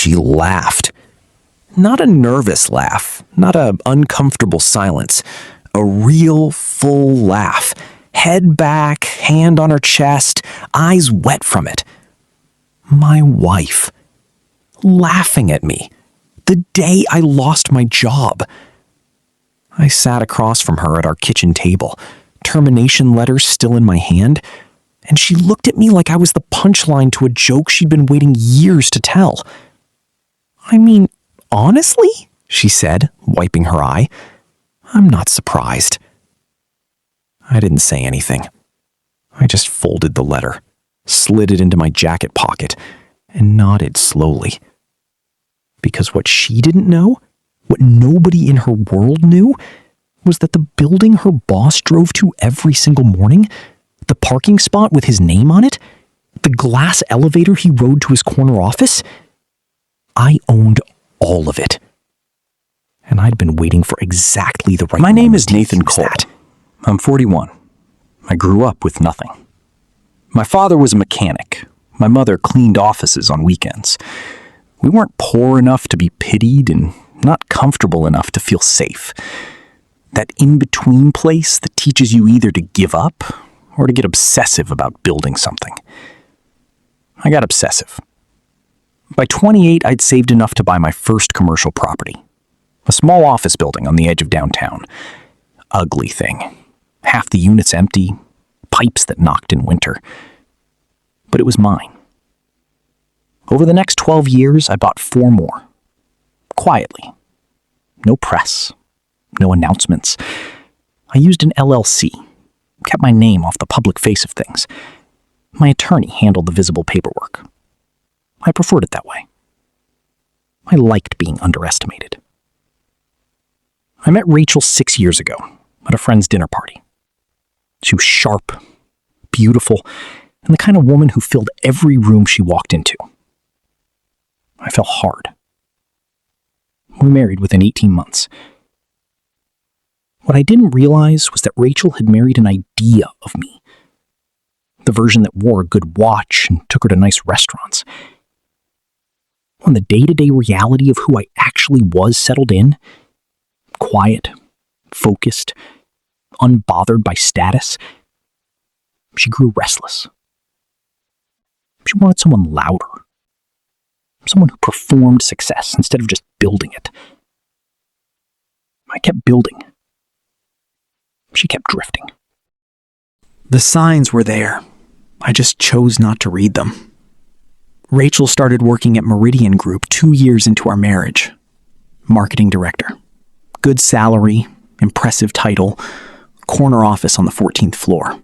she laughed. Not a nervous laugh, not an uncomfortable silence. A real, full laugh. Head back, hand on her chest, eyes wet from it. My wife. Laughing at me. The day I lost my job. I sat across from her at our kitchen table, termination letter still in my hand, and she looked at me like I was the punchline to a joke she'd been waiting years to tell. I mean, honestly, she said, wiping her eye, I'm not surprised. I didn't say anything. I just folded the letter, slid it into my jacket pocket, and nodded slowly. Because what she didn't know, what nobody in her world knew, was that the building her boss drove to every single morning, the parking spot with his name on it, the glass elevator he rode to his corner office, I owned all of it. And I'd been waiting for exactly the right My name moment is to Nathan use Cole. that. I'm 41. I grew up with nothing. My father was a mechanic. My mother cleaned offices on weekends. We weren't poor enough to be pitied and not comfortable enough to feel safe. That in-between place that teaches you either to give up or to get obsessive about building something. I got obsessive. By 28, I'd saved enough to buy my first commercial property. A small office building on the edge of downtown. Ugly thing. Half the units empty, pipes that knocked in winter. But it was mine. Over the next 12 years, I bought 4 more. Quietly. No press. No announcements. I used an LLC. Kept my name off the public face of things. My attorney handled the visible paperwork. I preferred it that way. I liked being underestimated. I met Rachel 6 years ago at a friend's dinner party. She was sharp, beautiful, and the kind of woman who filled every room she walked into. I fell hard. We married within 18 months. What I didn't realize was that Rachel had married an idea of me. The version that wore a good watch and took her to nice restaurants. When the day-to-day reality of who I actually was settled in, quiet, focused, unbothered by status, she grew restless. She wanted someone louder. Someone who performed success instead of just building it. I kept building. She kept drifting. The signs were there. I just chose not to read them. Rachel started working at Meridian Group 2 years into our marriage. Marketing director. Good salary, impressive title, corner office on the 14th floor.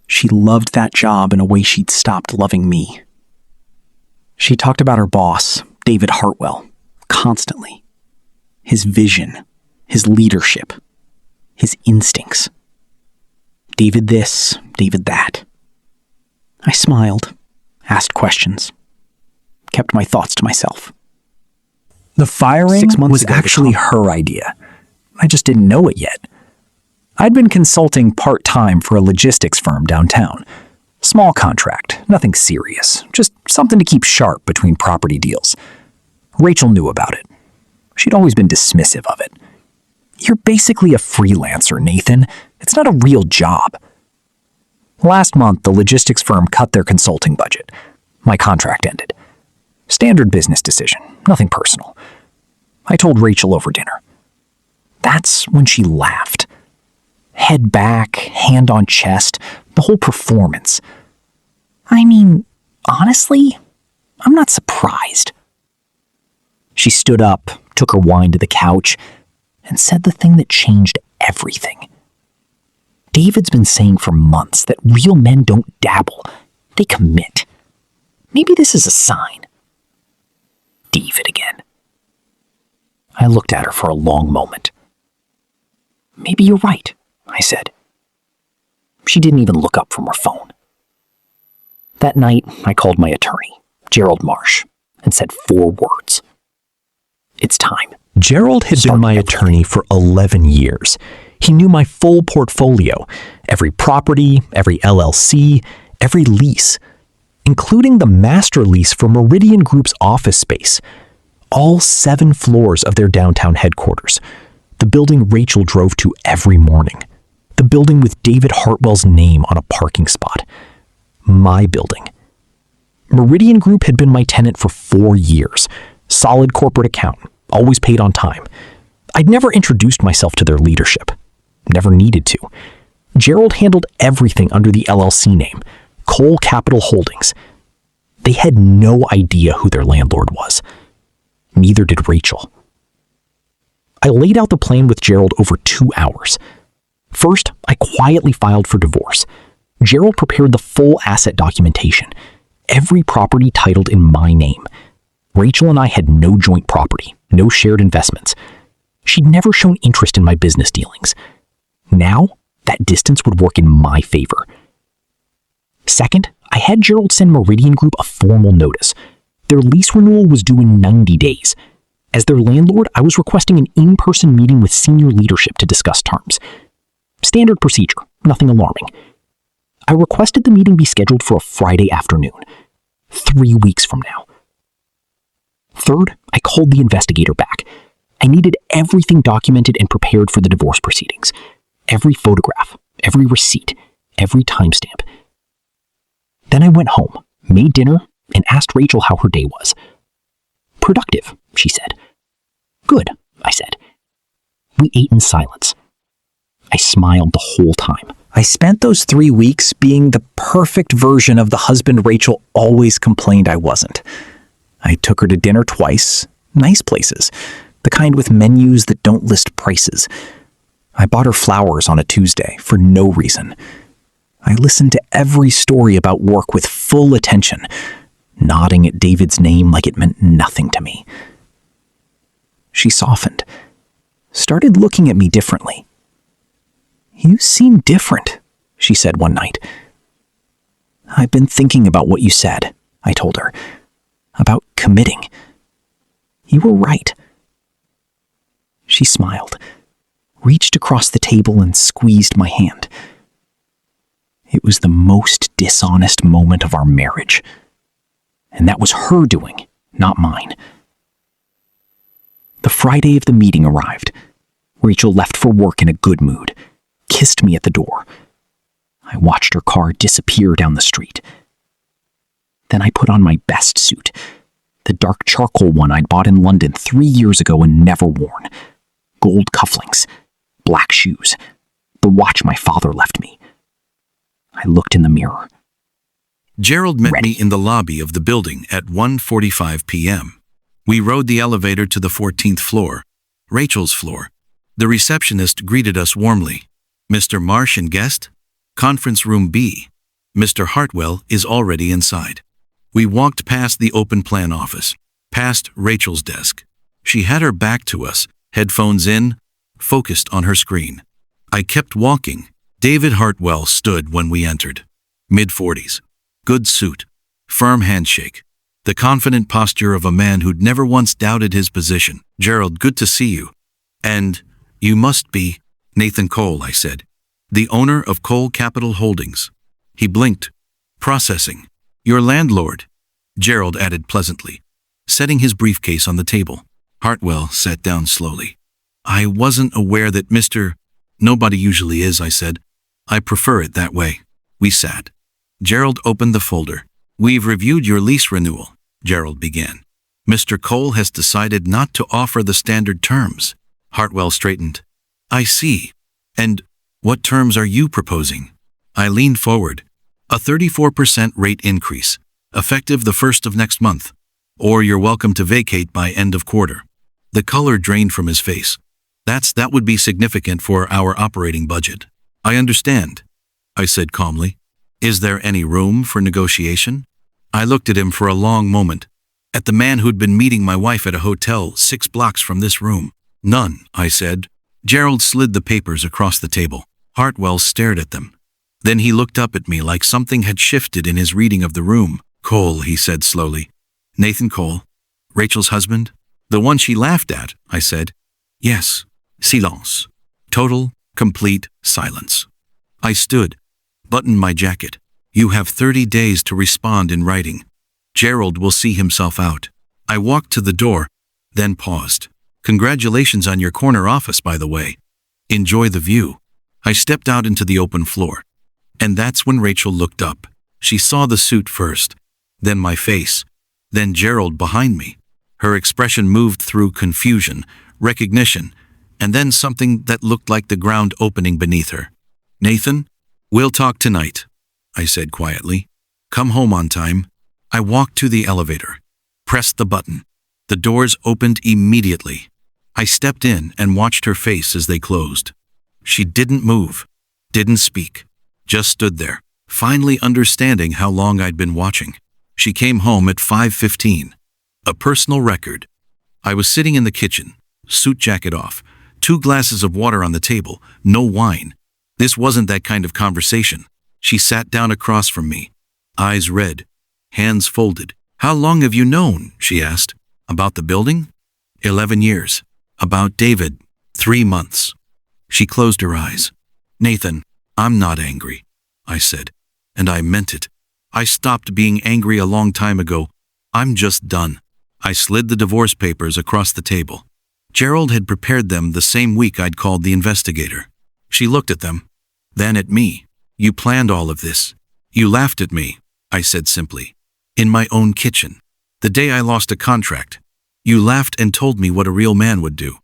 She loved that job in a way she'd stopped loving me. She talked about her boss, David Hartwell, constantly. His vision, his leadership, his instincts. David this, David that. I smiled, asked questions, kept my thoughts to myself. The firing 6 months was ago, actually her idea. I just didn't know it yet. I'd been consulting part-time for a logistics firm downtown. Small contract, nothing serious, just something to keep sharp between property deals. Rachel knew about it. She'd always been dismissive of it. You're basically a freelancer, Nathan. It's not a real job. Last month, the logistics firm cut their consulting budget. My contract ended. Standard business decision, nothing personal. I told Rachel over dinner. That's when she laughed. Head back, hand on chest, the whole performance. I mean, honestly, I'm not surprised. She stood up, took her wine to the couch, and said the thing that changed everything. David's been saying for months that real men don't dabble, they commit. Maybe this is a sign. David again. I looked at her for a long moment. Maybe you're right, I said. She didn't even look up from her phone. That night, I called my attorney, Gerald Marsh, and said 4 words. It's time. Gerald had been my attorney for 11 years. He knew my full portfolio, every property, every LLC, every lease. including the master lease for Meridian Group's office space, all 7 floors of their downtown headquarters, the building Rachel drove to every morning, the building with David Hartwell's name on a parking spot, my building. Meridian Group had been my tenant for 4 years, solid corporate account, always paid on time. I'd never introduced myself to their leadership, never needed to. Gerald handled everything under the LLC name, Cole Capital Holdings. They had no idea who their landlord was. Neither did Rachel. I laid out the plan with Gerald over 2 hours. First, I quietly filed for divorce. Gerald prepared the full asset documentation, every property titled in my name. Rachel and I had no joint property, no shared investments. She'd never shown interest in my business dealings. Now, that distance would work in my favor. Second, I had Gerald send Meridian Group a formal notice. Their lease renewal was due in 90 days. As their landlord, I was requesting an in-person meeting with senior leadership to discuss terms. Standard procedure, nothing alarming. I requested the meeting be scheduled for a Friday afternoon, 3 weeks from now. Third, I called the investigator back. I needed everything documented and prepared for the divorce proceedings. Every photograph, every receipt, every timestamp. Then I went home, made dinner, and asked Rachel how her day was. Productive, she said. Good, I said. We ate in silence. I smiled the whole time. I spent those 3 weeks being the perfect version of the husband Rachel always complained I wasn't. I took her to dinner twice, nice places, the kind with menus that don't list prices. I bought her flowers on a Tuesday for no reason. I listened to every story about work with full attention, nodding at David's name like it meant nothing to me. She softened, started looking at me differently. "You seem different," she said one night. "I've been thinking about what you said," I told her, "about committing. You were right." She smiled, reached across the table and squeezed my hand. It was the most dishonest moment of our marriage. And that was her doing, not mine. The Friday of the meeting arrived. Rachel left for work in a good mood, kissed me at the door. I watched her car disappear down the street. Then I put on my best suit, the dark charcoal one I'd bought in London 3 years ago and never worn. Gold cufflinks, black shoes, the watch my father left me. I looked in the mirror. Gerald met me in the lobby of the building at 1:45 p.m. We rode the elevator to the 14th floor, Rachel's floor. The receptionist greeted us warmly. "Mr. Marsh and guest? Conference room B. Mr. Hartwell is already inside." We walked past the open plan office, past Rachel's desk. She had her back to us, headphones in, focused on her screen. I kept walking. David Hartwell stood when we entered. Mid-40s. Good suit. Firm handshake. The confident posture of a man who'd never once doubted his position. "Gerald, good to see you. And you must be Nathan Cole," I said. "The owner of Cole Capital Holdings." He blinked. "Processing. Your landlord," Gerald added pleasantly, setting his briefcase on the table. Hartwell sat down slowly. "I wasn't aware that Mr. Nobody usually is," I said. "I prefer it that way." We sat. Gerald opened the folder. "We've reviewed your lease renewal," Gerald began. "Mr. Cole has decided not to offer the standard terms." Hartwell straightened. "I see. And what terms are you proposing?" I leaned forward. "A 34% rate increase, effective the 1st of next month. Or you're welcome to vacate by end of quarter." The color drained from his face. That would be significant for our operating budget." "I understand," I said calmly. "Is there any room for negotiation?" I looked at him for a long moment, at the man who'd been meeting my wife at a hotel 6 blocks from this room. "None," I said. Gerald slid the papers across the table. Hartwell stared at them. Then he looked up at me like something had shifted in his reading of the room. "Cole," he said slowly. "Nathan Cole? Rachel's husband? The one she laughed at," I said. "Yes." Silence. Total, complete silence. I stood, buttoned my jacket. You have 30 days to respond in writing. Gerald will see himself out. I walked to the door, then paused. Congratulations on your corner office, by the way. Enjoy the view. I stepped out into the open floor. And that's when Rachel looked up. She saw the suit first, then my face, then Gerald behind me. Her expression moved through confusion, recognition, and then something that looked like the ground opening beneath her. Nathan, we'll talk tonight, I said quietly. Come home on time. I walked to the elevator, pressed the button. The doors opened immediately. I stepped in and watched her face as they closed. She didn't move, didn't speak, just stood there, finally understanding how long I'd been watching. She came home at 5:15. A personal record. I was sitting in the kitchen, suit jacket off, 2 glasses of water on the table, no wine. This wasn't that kind of conversation. She sat down across from me, eyes red, hands folded. How long have you known? She asked. About the building? 11 years. About David? 3 months. She closed her eyes. Nathan, I'm not angry, I said, and I meant it. I stopped being angry a long time ago. I'm just done. I slid the divorce papers across the table. Gerald had prepared them the same week I'd called the investigator. She looked at them, then at me. You planned all of this. You laughed at me, I said simply. In my own kitchen. The day I lost a contract. You laughed and told me what a real man would do.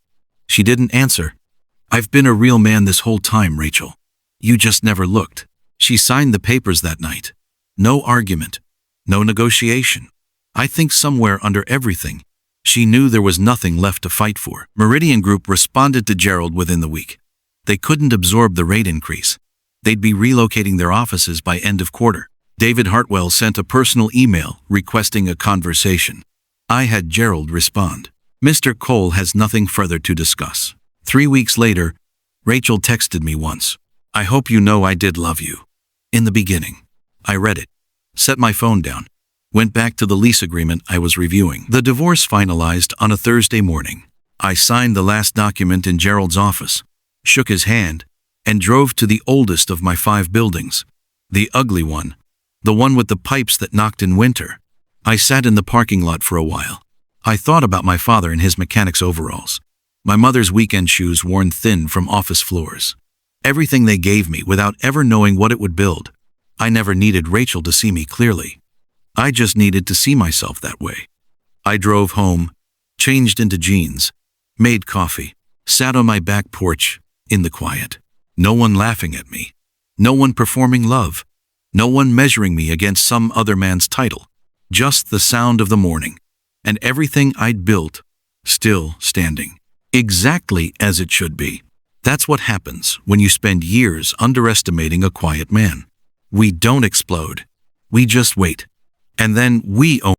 She didn't answer. I've been a real man this whole time, Rachel. You just never looked. She signed the papers that night. No argument. No negotiation. I think somewhere under everything, she knew there was nothing left to fight for. Meridian Group responded to Gerald within the week. They couldn't absorb the rate increase. They'd be relocating their offices by end of quarter. David Hartwell sent a personal email requesting a conversation. I had Gerald respond. Mr. Cole has nothing further to discuss. 3 weeks later, Rachel texted me once. I hope you know I did love you. In the beginning. I read it, set my phone down, went back to the lease agreement I was reviewing. The divorce finalized on a Thursday morning. I signed the last document in Gerald's office, shook his hand, and drove to the oldest of my 5 buildings, the ugly one, the one with the pipes that knocked in winter. I sat in the parking lot for a while. I thought about my father in his mechanic's overalls, my mother's weekend shoes worn thin from office floors. Everything they gave me without ever knowing what it would build. I never needed Rachel to see me clearly. I just needed to see myself that way. I drove home, changed into jeans, made coffee, sat on my back porch, in the quiet. No one laughing at me. No one performing love. No one measuring me against some other man's title. Just the sound of the morning. And everything I'd built, still standing. Exactly as it should be. That's what happens when you spend years underestimating a quiet man. We don't explode. We just wait. And then we own